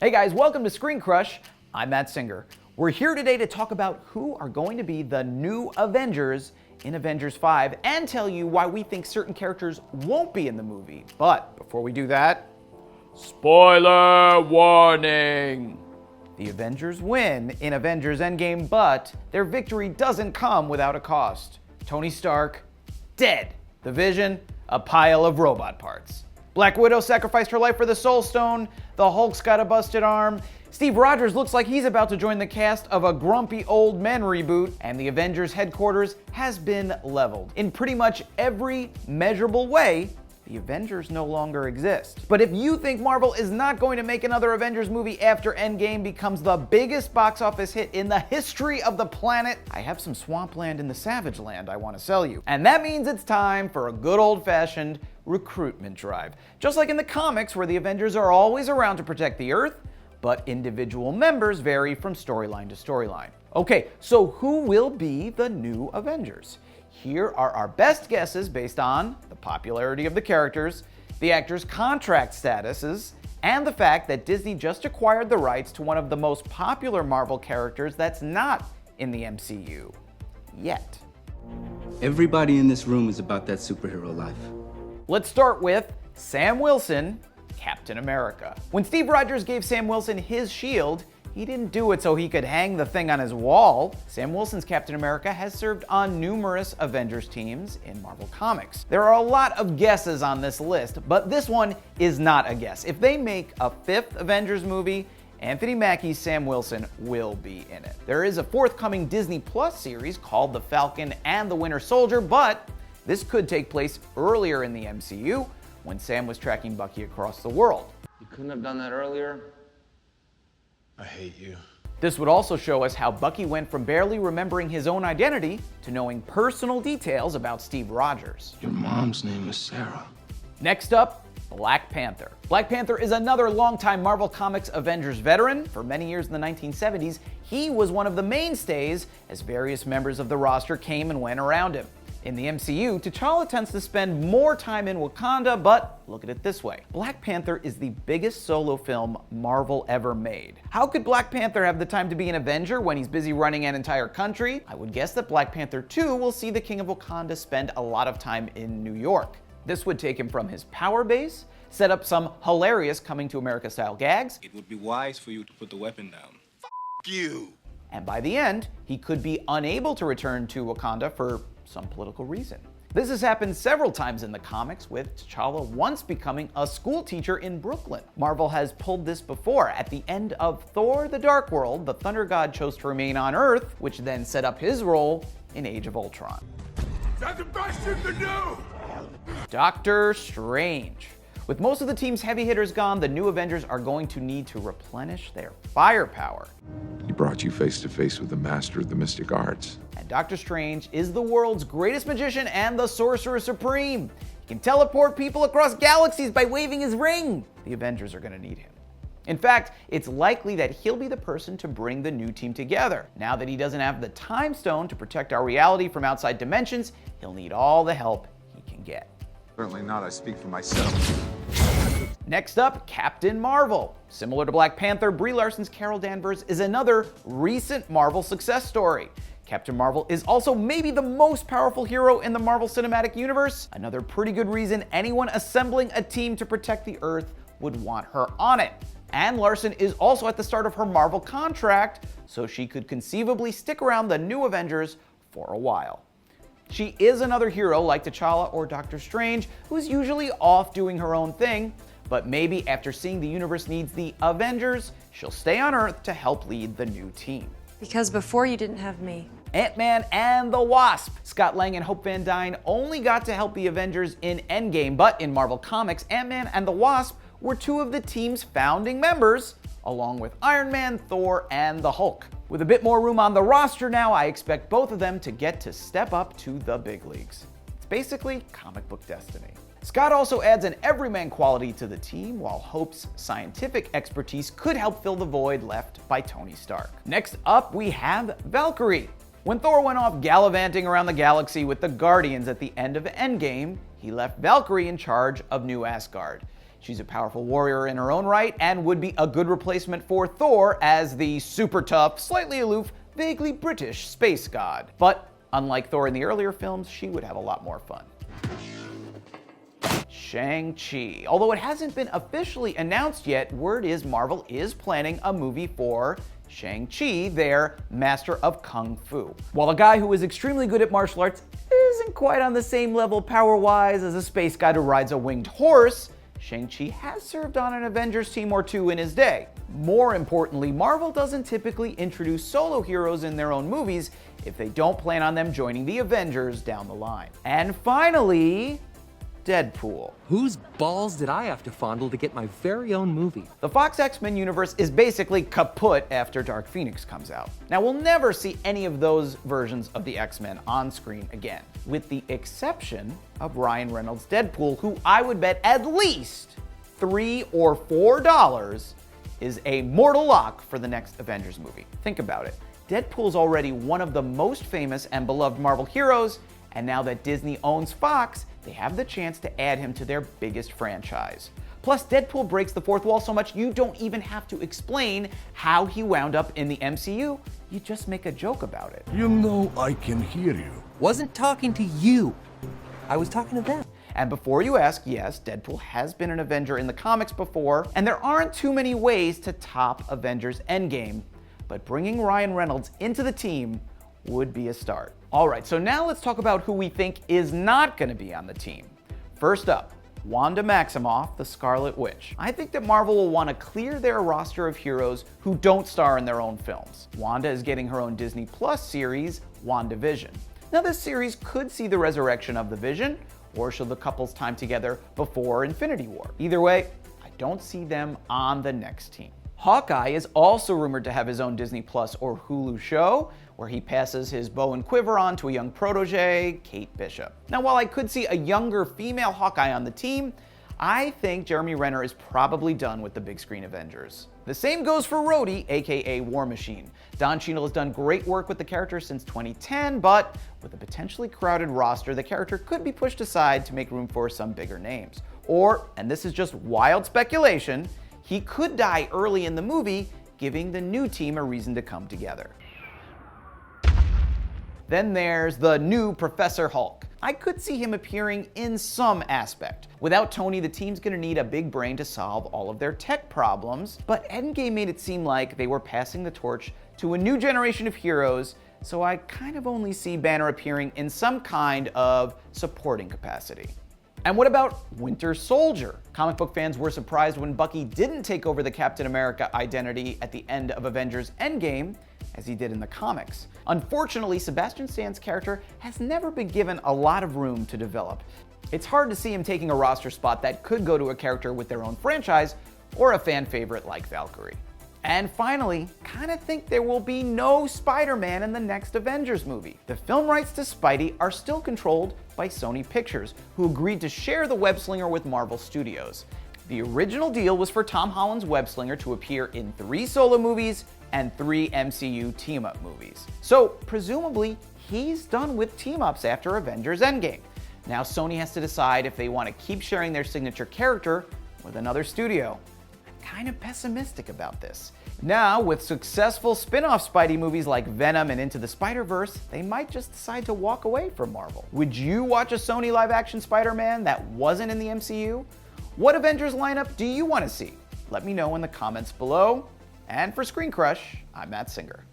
Hey guys, welcome to Screen Crush. I'm Matt Singer. We're here today to talk about who are going to be the new Avengers in Avengers 5 and tell you why we think certain characters won't be in the movie. But before we do that, spoiler warning! The Avengers win in Avengers Endgame, but their victory doesn't come without a cost. Tony Stark, dead. The Vision, a pile of robot parts. Black Widow sacrificed her life for the Soul Stone. The Hulk's got a busted arm. Steve Rogers looks like he's about to join the cast of a Grumpy Old Men reboot. And the Avengers headquarters has been leveled. In pretty much every measurable way, the Avengers no longer exist. But if you think Marvel is not going to make another Avengers movie after Endgame becomes the biggest box office hit in the history of the planet, I have some swampland in the Savage Land I want to sell you. And that means it's time for a good old-fashioned recruitment drive. Just like in the comics, where the Avengers are always around to protect the Earth, but individual members vary from storyline to storyline. Okay, so who will be the new Avengers? Here are our best guesses based on the popularity of the characters, the actors' contract statuses, and the fact that Disney just acquired the rights to one of the most popular Marvel characters that's not in the MCU yet. Everybody in this room is about that superhero life. Let's start with Sam Wilson, Captain America. When Steve Rogers gave Sam Wilson his shield, he didn't do it so he could hang the thing on his wall. Sam Wilson's Captain America has served on numerous Avengers teams in Marvel Comics. There are a lot of guesses on this list, but this one is not a guess. If they make a fifth Avengers movie, Anthony Mackie's Sam Wilson will be in it. There is a forthcoming Disney Plus series called The Falcon and the Winter Soldier, but this could take place earlier in the MCU when Sam was tracking Bucky across the world. You couldn't have done that earlier? I hate you. This would also show us how Bucky went from barely remembering his own identity to knowing personal details about Steve Rogers. Your mom's name is Sarah. Next up, Black Panther. Black Panther is another longtime Marvel Comics Avengers veteran. For many years in the 1970s, he was one of the mainstays as various members of the roster came and went around him. In the MCU, T'Challa tends to spend more time in Wakanda, but look at it this way. Black Panther is the biggest solo film Marvel ever made. How could Black Panther have the time to be an Avenger when he's busy running an entire country? I would guess that Black Panther 2 will see the King of Wakanda spend a lot of time in New York. This would take him from his power base, set up some hilarious Coming to America style gags. It would be wise for you to put the weapon down. F you! And by the end, he could be unable to return to Wakanda for some political reason. This has happened several times in the comics, with T'Challa once becoming a school teacher in Brooklyn. Marvel has pulled this before. At the end of Thor: The Dark World, the Thunder God chose to remain on Earth, which then set up his role in Age of Ultron. That's the best you can do! Doctor Strange. With most of the team's heavy hitters gone, the new Avengers are going to need to replenish their firepower. He brought you face to face with the master of the mystic arts. And Doctor Strange is the world's greatest magician and the Sorcerer Supreme. He can teleport people across galaxies by waving his ring. The Avengers are going to need him. In fact, it's likely that he'll be the person to bring the new team together. Now that he doesn't have the Time Stone to protect our reality from outside dimensions, he'll need all the help he can get. Certainly not, I speak for myself. Next up, Captain Marvel. Similar to Black Panther, Brie Larson's Carol Danvers is another recent Marvel success story. Captain Marvel is also maybe the most powerful hero in the Marvel Cinematic Universe. Another pretty good reason anyone assembling a team to protect the Earth would want her on it. And Larson is also at the start of her Marvel contract, so she could conceivably stick around the new Avengers for a while. She is another hero like T'Challa or Doctor Strange, who's usually off doing her own thing, but maybe after seeing the universe needs the Avengers, she'll stay on Earth to help lead the new team. Because before you didn't have me. Ant-Man and the Wasp. Scott Lang and Hope Van Dyne only got to help the Avengers in Endgame, but in Marvel Comics, Ant-Man and the Wasp were two of the team's founding members, along with Iron Man, Thor, and the Hulk. With a bit more room on the roster now, I expect both of them to get to step up to the big leagues. It's basically comic book destiny. Scott also adds an everyman quality to the team, while Hope's scientific expertise could help fill the void left by Tony Stark. Next up, we have Valkyrie. When Thor went off gallivanting around the galaxy with the Guardians at the end of Endgame, he left Valkyrie in charge of New Asgard. She's a powerful warrior in her own right and would be a good replacement for Thor as the super tough, slightly aloof, vaguely British space god. But unlike Thor in the earlier films, she would have a lot more fun. Shang-Chi. Although it hasn't been officially announced yet, word is Marvel is planning a movie for Shang-Chi, their master of Kung Fu. While a guy who is extremely good at martial arts isn't quite on the same level power-wise as a space guy who rides a winged horse, Shang-Chi has served on an Avengers team or two in his day. More importantly, Marvel doesn't typically introduce solo heroes in their own movies if they don't plan on them joining the Avengers down the line. And finally, Deadpool. Whose balls did I have to fondle to get my very own movie? The Fox X-Men universe is basically kaput after Dark Phoenix comes out. Now, we'll never see any of those versions of the X-Men on screen again, with the exception of Ryan Reynolds' Deadpool, who I would bet at least $3 or $4 is a mortal lock for the next Avengers movie. Think about it. Deadpool's already one of the most famous and beloved Marvel heroes, and now that Disney owns Fox, they have the chance to add him to their biggest franchise. Plus, Deadpool breaks the fourth wall so much you don't even have to explain how he wound up in the MCU. You just make a joke about it. You know I can hear you. Wasn't talking to you. I was talking to them. And before you ask, yes, Deadpool has been an Avenger in the comics before, and there aren't too many ways to top Avengers Endgame, but bringing Ryan Reynolds into the team would be a start. All right, so now let's talk about who we think is not going to be on the team. First up, Wanda Maximoff, the Scarlet Witch. I think that Marvel will want to clear their roster of heroes who don't star in their own films. Wanda is getting her own Disney Plus series, WandaVision. Now, this series could see the resurrection of the Vision, or show the couple's time together before Infinity War. Either way, I don't see them on the next team. Hawkeye is also rumored to have his own Disney Plus or Hulu show, where he passes his bow and quiver on to a young protege, Kate Bishop. Now, while I could see a younger female Hawkeye on the team, I think Jeremy Renner is probably done with the big screen Avengers. The same goes for Rhodey, aka War Machine. Don Cheadle has done great work with the character since 2010, but with a potentially crowded roster, the character could be pushed aside to make room for some bigger names. Or, and this is just wild speculation, he could die early in the movie, giving the new team a reason to come together. Then there's the new Professor Hulk. I could see him appearing in some aspect. Without Tony, the team's gonna need a big brain to solve all of their tech problems, but Endgame made it seem like they were passing the torch to a new generation of heroes, so I kind of only see Banner appearing in some kind of supporting capacity. And what about Winter Soldier? Comic book fans were surprised when Bucky didn't take over the Captain America identity at the end of Avengers Endgame, as he did in the comics. Unfortunately, Sebastian Stan's character has never been given a lot of room to develop. It's hard to see him taking a roster spot that could go to a character with their own franchise, or a fan favorite like Valkyrie. And finally, kinda think there will be no Spider-Man in the next Avengers movie. The film rights to Spidey are still controlled by Sony Pictures, who agreed to share the web-slinger with Marvel Studios. The original deal was for Tom Holland's web-slinger to appear in 3 solo movies and 3 MCU team-up movies. So, presumably, he's done with team-ups after Avengers Endgame. Now Sony has to decide if they want to keep sharing their signature character with another studio. Kind of pessimistic about this. Now, with successful spin-off Spidey movies like Venom and Into the Spider-Verse, they might just decide to walk away from Marvel. Would you watch a Sony live-action Spider-Man that wasn't in the MCU? What Avengers lineup do you want to see? Let me know in the comments below. And for Screen Crush, I'm Matt Singer.